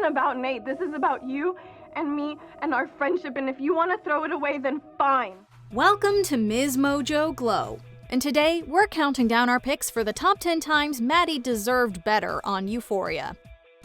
about Nate. This is about you and me and our friendship, and if you want to throw it away, then fine. Welcome to Ms. Mojo Glow. And today, we're counting down our picks for the top 10 times Maddy deserved better on Euphoria.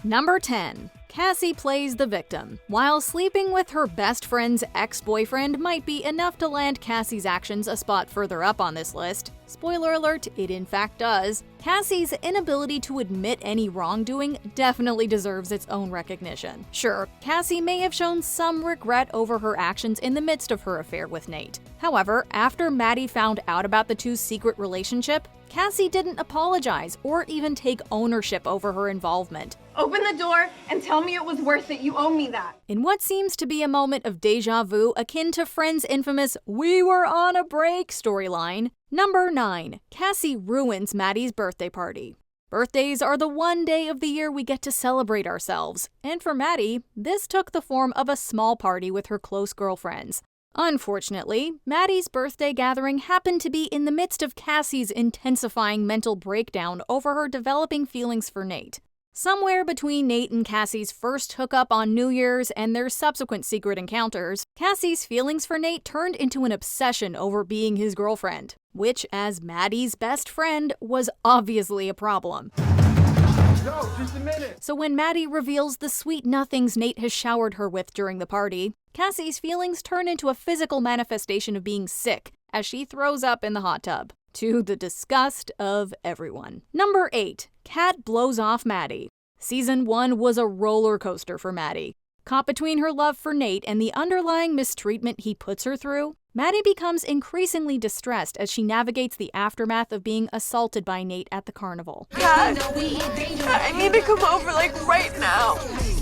Number 10. Cassie plays the victim. While sleeping with her best friend's ex-boyfriend might be enough to land Cassie's actions a spot further up on this list, spoiler alert, it in fact does, Cassie's inability to admit any wrongdoing definitely deserves its own recognition. Sure, Cassie may have shown some regret over her actions in the midst of her affair with Nate. However, after Maddy found out about the two's secret relationship, Cassie didn't apologize or even take ownership over her involvement. Open the door and tell me it was worth it. You owe me that. In what seems to be a moment of deja vu akin to Friends' infamous "we were on a break" storyline, Number 9. Cassie ruins Maddy's birthday party. Birthdays are the one day of the year we get to celebrate ourselves, and for Maddy, this took the form of a small party with her close girlfriends. Unfortunately, Maddy's birthday gathering happened to be in the midst of Cassie's intensifying mental breakdown over her developing feelings for Nate. Somewhere between Nate and Cassie's first hookup on New Year's and their subsequent secret encounters, Cassie's feelings for Nate turned into an obsession over being his girlfriend, which, as Maddy's best friend, was obviously a problem. Yo, just a minute. So when Maddy reveals the sweet nothings Nate has showered her with during the party, Cassie's feelings turn into a physical manifestation of being sick as she throws up in the hot tub, to the disgust of everyone. Number 8. Kat blows off Maddy. Season 1 was a roller coaster for Maddy. Caught between her love for Nate and the underlying mistreatment he puts her through, Maddy becomes increasingly distressed as she navigates the aftermath of being assaulted by Nate at the carnival. Kat, I need to come over right now.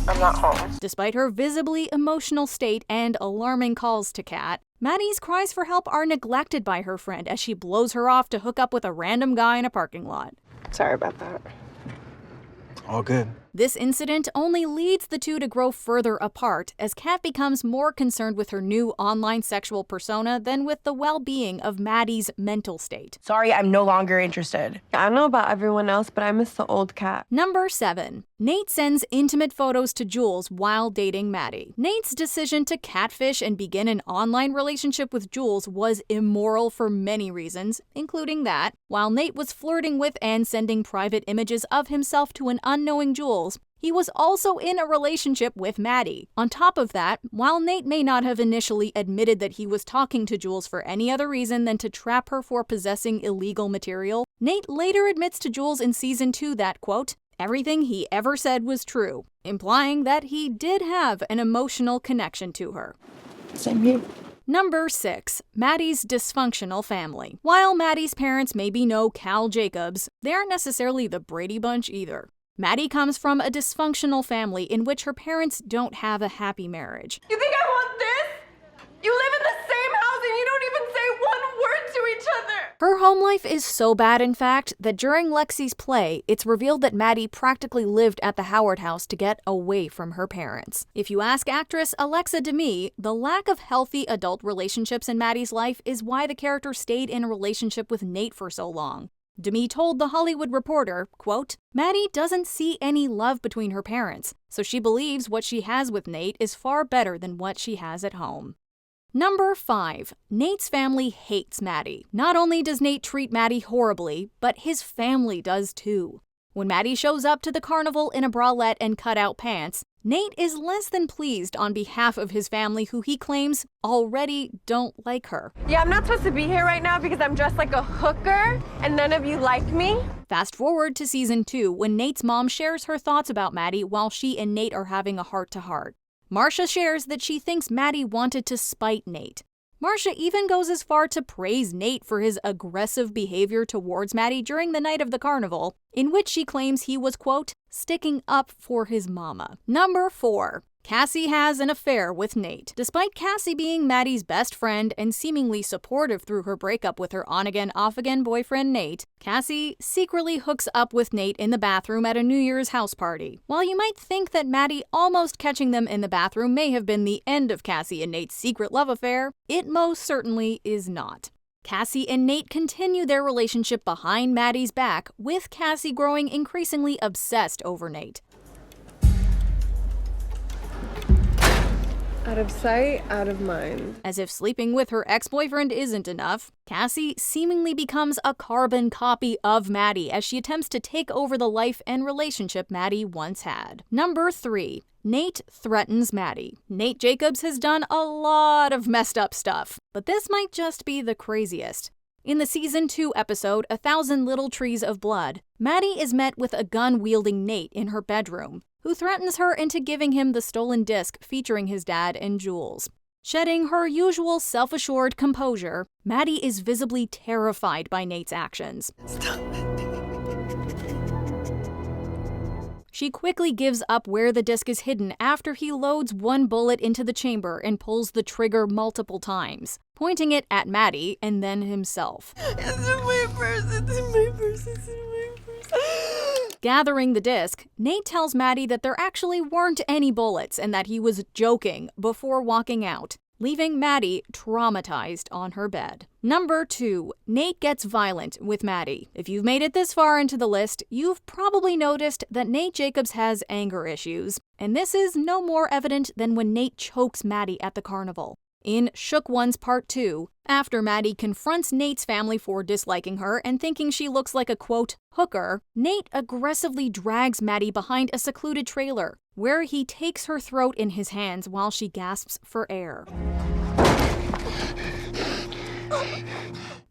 I'm not home. Despite her visibly emotional state and alarming calls to Kat, Maddy's cries for help are neglected by her friend as she blows her off to hook up with a random guy in a parking lot. Sorry about that. All good. This incident only leads the two to grow further apart as Kat becomes more concerned with her new online sexual persona than with the well-being of Maddy's mental state. Sorry, I'm no longer interested. I don't know about everyone else, but I miss the old Kat. Number 7. Nate sends intimate photos to Jules while dating Maddy. Nate's decision to catfish and begin an online relationship with Jules was immoral for many reasons, including that, while Nate was flirting with and sending private images of himself to an unknowing Jules, he was also in a relationship with Maddy. On top of that, while Nate may not have initially admitted that he was talking to Jules for any other reason than to trap her for possessing illegal material, Nate later admits to Jules in Season 2 that, quote, everything he ever said was true, implying that he did have an emotional connection to her. Same here. Number 6. Maddy's dysfunctional family. While Maddy's parents may be no Cal Jacobs, they aren't necessarily the Brady Bunch either. Maddy comes from a dysfunctional family in which her parents don't have a happy marriage. You think I want this? You live in the same house and you don't even say one word to each other. Her home life is so bad, in fact, that during Lexi's play, it's revealed that Maddy practically lived at the Howard house to get away from her parents. If you ask actress Alexa Demie, the lack of healthy adult relationships in Maddy's life is why the character stayed in a relationship with Nate for so long. Demie told The Hollywood Reporter, quote, Maddy doesn't see any love between her parents, so she believes what she has with Nate is far better than what she has at home. Number 5. Nate's family hates Maddy. Not only does Nate treat Maddy horribly, but his family does too. When Maddy shows up to the carnival in a bralette and cutout pants, Nate is less than pleased on behalf of his family, who he claims already don't like her. Yeah, I'm not supposed to be here right now because I'm dressed like a hooker and none of you like me. Fast forward to Season 2 when Nate's mom shares her thoughts about Maddy while she and Nate are having a heart-to-heart. Marcia shares that she thinks Maddy wanted to spite Nate. Marcia even goes as far to praise Nate for his aggressive behavior towards Maddy during the night of the carnival, in which she claims he was, quote, sticking up for his mama. Number 4. Cassie has an affair with Nate. Despite Cassie being Maddy's best friend and seemingly supportive through her breakup with her on-again, off-again boyfriend Nate, Cassie secretly hooks up with Nate in the bathroom at a New Year's house party. While you might think that Maddy almost catching them in the bathroom may have been the end of Cassie and Nate's secret love affair, it most certainly is not. Cassie and Nate continue their relationship behind Maddy's back, with Cassie growing increasingly obsessed over Nate. Out of sight, out of mind. As if sleeping with her ex-boyfriend isn't enough, Cassie seemingly becomes a carbon copy of Maddy as she attempts to take over the life and relationship Maddy once had. Number 3. Nate threatens Maddy. Nate Jacobs has done a lot of messed up stuff, but this might just be the craziest. In the Season 2 episode, 1,000 Little Trees of Blood, Maddy is met with a gun-wielding Nate in her bedroom, who threatens her into giving him the stolen disc featuring his dad and Jules. Shedding her usual self-assured composure, Maddy is visibly terrified by Nate's actions. Stop. She quickly gives up where the disc is hidden after he loads one bullet into the chamber and pulls the trigger multiple times, pointing it at Maddy and then himself. It's in my purse, it's in my purse, it's in my purse. Gathering the disc, Nate tells Maddy that there actually weren't any bullets and that he was joking before walking out, leaving Maddy traumatized on her bed. Number 2. Nate gets violent with Maddy. If you've made it this far into the list, you've probably noticed that Nate Jacobs has anger issues, and this is no more evident than when Nate chokes Maddy at the carnival. In Shook Ones Part 2, after Maddy confronts Nate's family for disliking her and thinking she looks like a, quote, hooker, Nate aggressively drags Maddy behind a secluded trailer, where he takes her throat in his hands while she gasps for air.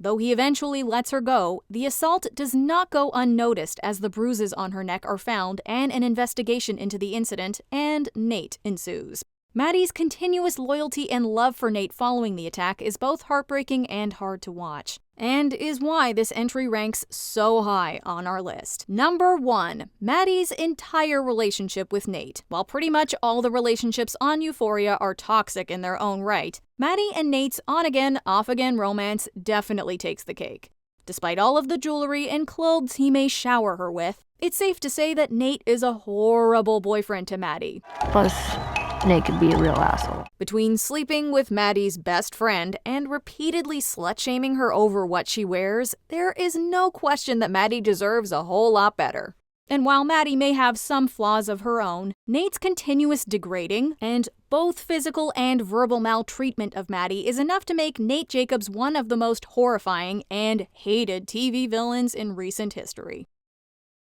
Though he eventually lets her go, the assault does not go unnoticed as the bruises on her neck are found and an investigation into the incident, and Nate ensues. Maddy's continuous loyalty and love for Nate following the attack is both heartbreaking and hard to watch, and is why this entry ranks so high on our list. Number 1. Maddy's entire relationship with Nate. While pretty much all the relationships on Euphoria are toxic in their own right, Maddy and Nate's on-again, off-again romance definitely takes the cake. Despite all of the jewelry and clothes he may shower her with, it's safe to say that Nate is a horrible boyfriend to Maddy. Plus, Nate could be a real asshole. Between sleeping with Maddy's best friend and repeatedly slut-shaming her over what she wears, there is no question that Maddy deserves a whole lot better. And while Maddy may have some flaws of her own, Nate's continuous degrading and both physical and verbal maltreatment of Maddy is enough to make Nate Jacobs one of the most horrifying and hated TV villains in recent history.